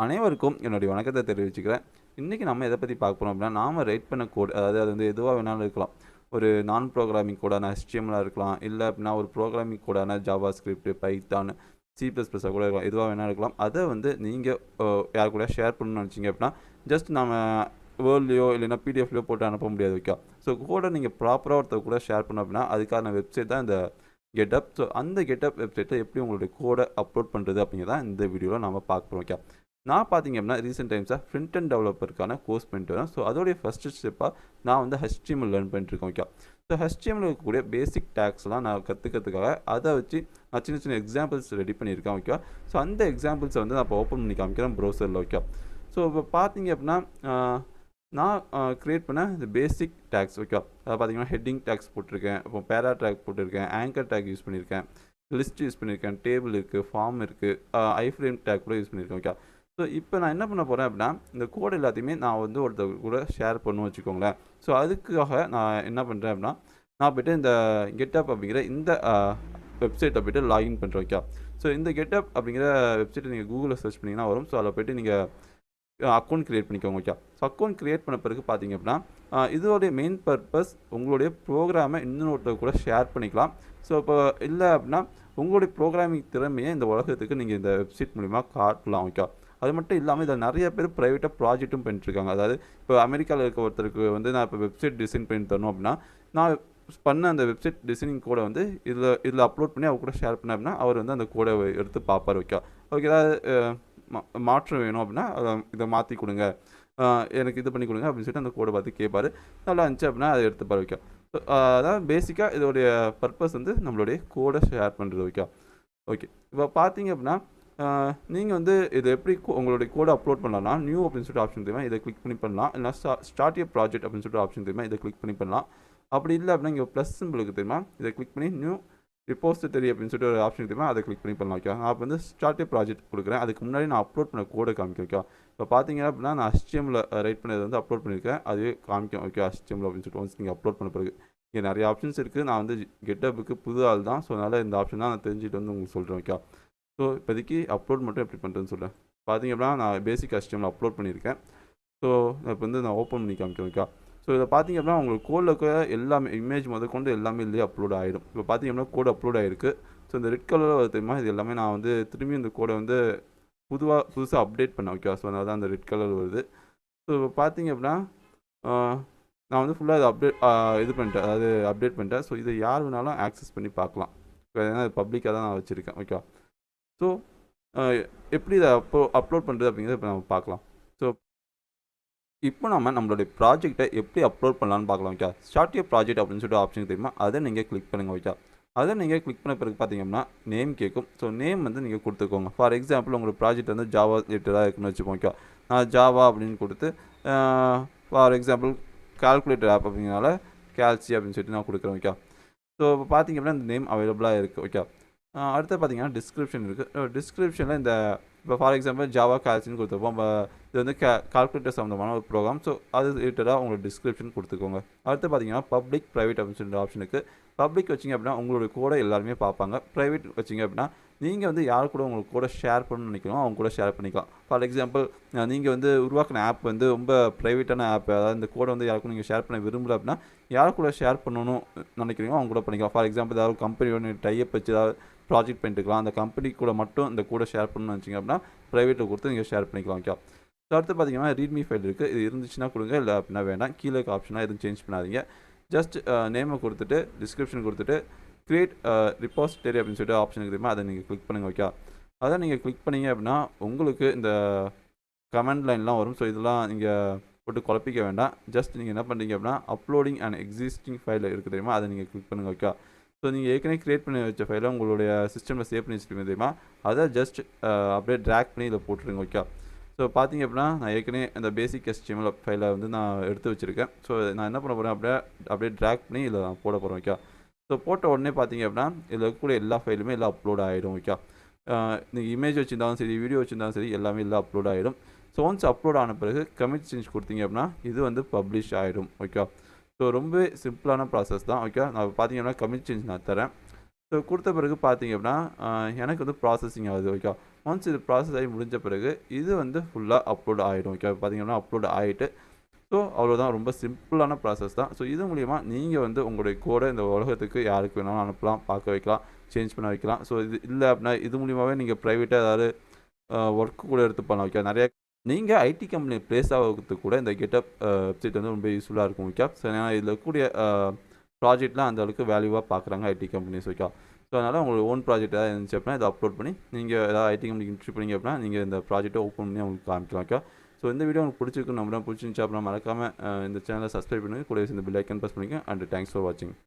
அனைவருக்கும் என்னுடைய வணக்கத்தை தெரிவிச்சுக்கிறேன். இன்னைக்கு நம்ம எத பத்தி பார்க்க போறோம் அப்படின்னா, நாம ரைட் பண்ண கோட் அதாவது அது வந்து எதுவா வேணாலும் இருக்கலாம். ஒரு நான் ப்ரோகிராமிங் கோடான HTML இருக்கலாம். இல்ல அப்படின்னா ஒரு ப்ரோகிராமிங் கோடான ஜாவா ஸ்கிரிப்ட், பைத்தான், C++ கூட இருக்கலாம். எதுவா வேணாலும் இருக்கலாம். அத வந்து நீங்க யார் கூட ஷேர் பண்ணணும்னு நினைச்சீங்க அப்படின்னா, ஜஸ்ட் நாம வேர்ட்லயோ இல்லைன்னா பிடிஎஃப்லயோ போட்டு அனுப்ப முடியாது ஓகே. ஸோ கோட நீங்க ப்ராப்பரா ஒருத்தர் கூட ஷேர் பண்ணணும் அப்படின்னா, அதுக்கான வெப்சைட் தான் இந்த Github. ஸோ அந்த Github வெப்சைட்ல எப்படி உங்களுடைய கோட அப்லோட் பண்றது அப்படிங்கிறத இந்த வீடியோல நாம பார்க்க போறோம் ஓகே. நான் பார்த்தீங்க அப்படின்னா ரீசெண்ட் டைம்ஸாக ஃப்ரண்ட் அண்ட் டெவலப்பருக்கான கோர்ஸ் பண்ணிட்டு வரேன். ஸோ அதோடைய ஃபஸ்ட்டு ஸ்டெப்பாக நான் வந்து HTML லேர்ன் பண்ணிட்டுருக்கேன் ஓகே. ஸோ HTML இருக்கக்கூடிய பேசிக் டேக்ஸ்லாம் நான் கற்றுக்கிறதுக்காக அதை வச்சு நான் சின்ன சின்ன எக்ஸாம்பிள்ஸ் ரெடி பண்ணியிருக்கேன் ஓகே. ஸோ அந்த எக்ஸாம்பிள்ஸை வந்து நான் இப்போ ஓப்பன் பண்ணி காமிக்கிறேன் ப்ரௌசரில் ஓகே. ஸோ இப்போ பார்த்தீங்க அப்படின்னா நான் க்ரியேட் பண்ண இந்த பேசிக் டேக்ஸ் ஓகே. அதை பார்த்தீங்கன்னா ஹெட்டிங் டேக்ஸ் போட்டிருக்கேன், இப்போ பேரா டேக் போட்டிருக்கேன், ஆங்கர் டேக் யூஸ் பண்ணியிருக்கேன், லிஸ்ட் யூஸ் பண்ணியிருக்கேன், டேபிள் இருக்குது, ஃபார்ம் இருக்குது, ஐஃப்ரேம் டேக் கூட யூஸ் பண்ணியிருக்கேன் ஓகே. ஸோ இப்போ நான் என்ன பண்ண போகிறேன் அப்படின்னா, இந்த கோட் எல்லாத்தையுமே நான் வந்து ஒருத்தர் கூட ஷேர் பண்ணுவேன் வச்சுக்கோங்களேன். ஸோ அதுக்காக நான் என்ன பண்ணுறேன் அப்படின்னா, நான் போய்ட்டு இந்த Github அப்படிங்கிற இந்த வெப்சைட்டை போய்ட்டு லாகின் பண்ணுறேன் ஓகே. ஸோ இந்த Github அப்படிங்கிற வெப்சைட்டை நீங்கள் கூகுளில் சர்ச் பண்ணிங்கன்னா வரும். ஸோ அதில் போய்ட்டு நீங்கள் அக்கௌண்ட் க்ரியேட் பண்ணிக்கோங்க ஓகே. ஸோ அக்கௌண்ட் க்ரியேட் பண்ண பிறகு பார்த்தீங்க அப்படின்னா, இதோடைய மெயின் பர்பஸ் உங்களுடைய ப்ரோக்ராமை இன்னொருத்தர் கூட ஷேர் பண்ணிக்கலாம். ஸோ இப்போ இல்லை அப்படின்னா உங்களுடைய ப்ரோக்ராமிங் திறமையை இந்த உலகத்துக்கு நீங்கள் இந்த வெப்சைட் மூலிமா காட்டலாம் ஓகே. அது மட்டும் இல்லாமல் இதில் நிறைய பேர் ப்ரைவேட்டாக ப்ராஜெக்ட்டும் பண்ணிட்டுருக்காங்க. அதாவது இப்போ அமெரிக்காவில் இருக்க ஒருத்தருக்கு வந்து நான் இப்போ வெப்சைட் டிசைன் பண்ணி தரணும் அப்படின்னா, நான் பண்ண அந்த வெப்சைட் டிசைனிங் கோடை வந்து இதில் அப்லோட் பண்ணி அவர் கூட ஷேர் பண்ணேன் அப்படின்னா, அவர் வந்து அந்த கோடை எடுத்து பார்ப்பார் ஓகே. அவருக்கு ஏதாவது மாற்றம் வேணும் அப்படின்னா இதை மாற்றி கொடுங்க, எனக்கு இது பண்ணி கொடுங்க அப்படின்னு சொல்லிட்டு அந்த கோடை பார்த்து கேட்பார். நல்லா இருந்துச்சு அப்படின்னா அதை எடுத்துப்பார் ஓகே. ஸோ அதாவது பேசிக்காக இதோடைய பர்பஸ் வந்து நம்மளுடைய கோடை ஷேர் பண்ணுறது ஓகே. ஓகே இப்போ பார்த்தீங்க அப்படின்னா, நீங்கள் வந்து இதை எப்படி உங்களுடைய கோடை அப்லோட் பண்ணலாம்னா, நியூ அப்படின்னு சொல்லிட்டு ஆப்ஷன் தெரியுமா, இதை கிளிக் பண்ணி பண்ணலாம். இல்லை ஸ்டார்ட் ஏ ப்ராஜெக்ட் அப்படின்னு சொல்லிட்டு ஆப்ஷன் தெரியுமா, இதை கிளிக் பண்ணி பண்ணலாம். அப்படி இல்லை அப்படின்னா இங்கே ப்ளஸ் சிம்பிளுக்கு தெரியுமா, இதை கிளிக் பண்ணி நியூ ரிப்போசிட்டரி அப்படின்னு சொல்லிட்டு ஒரு ஆப்ஷன் தெரியுமா, அதை கிளிக் பண்ணி பண்ணலாம் ஓகே. நான் இப்போ வந்து ஸ்டார்ட் ஏ ப்ராஜெக்ட் கொடுக்குறேன். அதுக்கு முன்னாடி நான் அப்லோட் பண்ண கோடை காமிக்கும் ஓகே. இப்போ பார்த்தீங்க அப்படின்னா நான் HTML ரைட் பண்ணது வந்து அப்லோட் பண்ணியிருக்கேன், அதுவே காமிக்கும் ஓகே. HTML அப்படின்னு சொல்லிட்டு ஒன்ஸ் நீங்கள் அப்லோட் பண்ண பிறகு இங்கே நிறைய ஆப்ஷன்ஸ் இருக்குது. நான் வந்து Githubக்கு புது ஆள் தான், ஸோ அதனால் இந்த ஆப்ஷன் தான் நான் தெரிஞ்சுட்டு வந்து உங்களுக்கு சொல்கிறேன் ஓகே. ஸோ இப்போதைக்கு அப்லோட் மட்டும் எப்படி பண்ணுறதுன்னு சொல்கிறேன். பார்த்தீங்க அப்படின்னா நான் பேசிக் HTML அப்லோட் பண்ணியிருக்கேன். ஸோ இப்போ வந்து நான் ஓப்பன் பண்ணி காமிக்கிறேன் ஓகே. ஸோ இதை பார்த்தீங்க அப்படின்னா உங்களுக்கு கோடில் இருக்க எல்லாமே இமேஜ் கொண்டு எல்லாமே இல்லையே அப்லோட் ஆகிடும். இப்போ பார்த்தீங்க அப்படின்னா கோடு அப்லோட் ஆகிருக்கு. ஸோ இந்த ரெட் கலரில் தெரியுமா, இது எல்லாமே நான் வந்து திரும்பி இந்த கோடை வந்து புதுசாக அப்டேட் பண்ணேன் ஓகே. ஸோ அதனால தான் அந்த ரெட் கலர் வருது. ஸோ இப்போ பார்த்தீங்க அப்படின்னா நான் வந்து ஃபுல்லாக இதை இது பண்ணிட்டேன், அதாவது அப்டேட் பண்ணிட்டேன். ஸோ இதை யார் வேணாலும் ஆக்சஸ் பண்ணி பார்க்கலாம். ஏன்னா பப்ளிக்காக தான் நான் வச்சுருக்கேன் ஓகே. ஸோ எப்படி இதை அப்லோட் பண்ணுறது அப்படிங்கிறத இப்போ நம்ம பார்க்கலாம். ஸோ இப்போ நம்மளுடைய ப்ராஜெக்ட்டை எப்படி அப்லோட் பண்ணலான்னு பார்க்கலாம் ஓகே. ஸ்டார்ட் ஏ ப்ராஜெக்ட் அப்படின்னு சொல்லிட்டு ஆப்ஷன் தெரியுமா, அதை நீங்கள் கிளிக் பண்ணுங்கள் ஓகே. அதை நீங்கள் கிளிக் பண்ண பிறகு பார்த்தீங்கன்னா நேம் கேட்கும். ஸோ நேம் வந்து நீங்கள் கொடுத்துக்கோங்க. ஃபார் எக்ஸாம்பிள் உங்களுக்கு ப்ராஜெக்ட் வந்து ஜாவா ரிலேட்டடாக இருக்குன்னு வச்சுப்போம் ஓகே. நான் ஜாவா அப்படின்னு கொடுத்து ஃபார் எக்ஸாம்பிள் கால்குலேட்டர் ஆப் அப்படிங்கிறனால கேல்சி அப்படின்னு சொல்லிட்டு நான் கொடுக்குறேன் ஓகே. ஸோ இப்போ பார்த்தீங்க அப்படின்னா இந்த நேம் அவைலபிளாக இருக்குது ஓகே. அடுத்து பார்த்தீங்கன்னா டிஸ்கிரிப்ஷன் இருக்குது. டிஸ்கிரிப்ஷனில் இந்த இப்போ ஃபார் எக்ஸாம்பிள் ஜாவா கால்சின்னு கொடுத்துருப்போம். இது வந்து கால்குலேட்டர் சம்மந்தமான ஒரு ப்ரோக்ராம். ஸோ அது ரிலேட்டடாக உங்களுக்கு டிஸ்கிரிப்ஷன் கொடுத்துக்கோங்க. அடுத்து பார்த்தீங்கன்னா பப்ளிக் ப்ரைவேட் அப்படின்னு சொல்லிட்டு ஆப்ஷனுக்கு பப்ளிக் வச்சிங்க அப்படின்னா உங்களுடைய கோடை எல்லாருமே பார்ப்பாங்க. ப்ரைவேட் வச்சிங்க அப்படின்னா நீங்கள் வந்து யார் கூட உங்களுக்கு கூட ஷேர் பண்ணணும்னு நினைக்கிறோம் அவங்க கூட ஷேர் பண்ணிக்கலாம். ஃபார் எக்ஸாம்பிள் நீங்கள் வந்து உருவாக்கின ஆப் வந்து ரொம்ப ப்ரைவேட்டான ஆப், அதாவது இந்த கோடை வந்து யாருக்கும் நீங்கள் ஷேர் பண்ண விரும்பல அப்படின்னா யார் கூட ஷேர் பண்ணணும்னு நினைக்கிறீங்களோ அவங்க கூட பண்ணிக்கலாம். ஃபார் எக்ஸாம்பிள் ஏதாவது கம்பெனியோட டைப் வச்சு ஏதாவது ப்ராஜெக்ட் பண்ணிட்டுக்கலாம், அந்த கம்பெனி கூட மட்டும் இந்த கூட ஷேர் பண்ணணும்னு நினச்சிங்க அப்படின்னா ப்ரைவேட்டில் கொடுத்து நீங்கள் ஷேர் பண்ணிக்கலாம் ஓகே. ஸோ அடுத்து பார்த்தீங்கன்னா ரீட்மி ஃபைல் இருக்குது. இது இருந்துச்சுன்னா கொடுங்க, இல்லை அப்படின்னா வேண்டாம். கீழே இருக்க ஆப்ஷனாக எதுவும் சேஞ்ச் பண்ணாதீங்க. ஜஸ்ட் நேமை கொடுத்துட்டு டிஸ்கிரிப்ஷன் கொடுத்துட்டு க்ரியேட் ரிப்போசிட்டரி அப்படின்னு சொல்லிட்டு ஆப்ஷன் தெரியுமா, அதை நீங்கள் கிளிக் பண்ணுங்கள் ஓகே. அதை நீங்கள் கிளிக் பண்ணிங்க அப்படின்னா உங்களுக்கு இந்த கமெண்ட் லைன்லாம் வரும். ஸோ இதெல்லாம் நீங்கள் போட்டு குழப்பிக்க வேண்டாம். ஜஸ்ட் நீங்கள் என்ன பண்ணுறீங்க அப்படின்னா அப்லோடிங் அண்ட் எக்ஸிஸ்டிங் ஃபைல் இருக்குது தெரியுமா, அதை நீங்கள் கிளிக் பண்ணுங்கள் ஓகே. ஸோ நீங்கள் ஏற்கனவே க்ரியேட் பண்ணி வச்ச ஃபைலை உங்களுடைய சிஸ்டமில் சேவ் பண்ணி வச்சுருக்கீங்க தெரியுமா, அதை ஜஸ்ட் அப்படியே ட்ராக் பண்ணி இதில் போட்டுருங்க ஓகே. ஸோ பார்த்தீங்க அப்படின்னா நான் ஏற்கனவே அந்த பேசிக் HTML ஃபைலை வந்து நான் எடுத்து வச்சுருக்கேன். ஸோ நான் என்ன பண்ண போகிறேன் அப்படியே ட்ராக் பண்ணி இதில் நான் போட போகிறேன் ஓகே. ஸோ போட்ட உடனே பார்த்தீங்க அப்படின்னா இதில் இருக்கக்கூடிய எல்லா ஃபைலுமே எல்லாம் அப்லோட் ஆகிடும் ஓகே. நீங்கள் இமேஜ் வச்சுருந்தாலும் சரி, வீடியோ வச்சுருந்தாலும் சரி, எல்லாமே எல்லாம் அப்லோட் ஆகிடும். ஸோ ஒன்ஸ் அப்லோட் ஆன பிறகு கமிட் சேஞ்ச் கொடுத்தீங்க அப்படின்னா இது வந்து பப்ளிஷ் ஆகிடும் ஓகே. ஸோ ரொம்பவே சிம்பிளான ப்ராசஸ் தான் ஓகே. நான் பார்த்தீங்கன்னா கமிட் சேஞ்ச் நான் தரேன். ஸோ ஸோ கொடுத்த பிறகு பார்த்தீங்க அப்படின்னா எனக்கு வந்து ப்ராசஸிங் ஆகுது. ஓகே, ஒன்ஸ் இது ப்ராசஸ் ஆகி முடிஞ்ச பிறகு இது வந்து ஃபுல்லாக அப்லோட் ஆகிடும். ஓகே, பார்த்தீங்கன்னா அப்லோட் ஆகிட்டு ஸோ அவ்வளோதான். ரொம்ப சிம்பிளான ப்ராசஸ் தான். ஸோ இது மூலிமா நீங்கள் வந்து உங்களுடைய கோடை இந்த உலகத்துக்கு யாருக்கு வேணாலும் அனுப்பலாம், பார்க்க வைக்கலாம், சேஞ்ச் பண்ண வைக்கலாம். ஸோ இது இல்லை அப்படின்னா இது மூலியமாகவே நீங்கள் ப்ரைவேட்டாக ஏதாவது ஒர்க்கு கூட எடுத்து பண்ணலாம். ஓகே, நிறைய நீங்கள் ஐடி கம்பெனி ப்ளேஸ் ஆகிறதுக்கு கூட இந்த கெட்டப் வெப்சைட் வந்து ரொம்ப யூஸ்ஃபுல்லாக இருக்கும். ஓகே, ஸோ ஏன்னா இதில் இருக்கக்கூடிய ப்ராஜெக்ட்லாம் அந்த அளவுக்கு வேல்யூவாக பார்க்குறாங்க ஐடி கம்பெனிஸ். ஓகே, ஸோ அதனால் உங்களுக்கு ஓன் ப்ராஜெக்ட் ஏதாவது இருந்துச்சு அப்படின்னா இதை அப்லோட் பண்ணி நீங்கள் ஏதாவது ஐடி கம்பெனிக்கு இன்ட்ரி பண்ணிங்க அப்படின்னா நீங்கள் இந்த ப்ராஜெக்ட்டை ஓப்பன் பண்ணி அவங்களுக்கு காமிக்கலாம். ஓகே, ஸோ இந்த வீடியோ உங்களுக்கு பிடிச்சிருக்கு, நம்ம பிடிச்சிருந்துச்சு அப்படின்னா மறக்காமல் இந்த சேனலை சப்ஸ்கிரைப் பண்ணுங்கள், கூட இந்த பெல் ஐக்கன் ப்ரெஸ் பண்ணிக்கோங்க. அண்ட் தேங்க்ஸ் ஃபார் வாட்சிங்.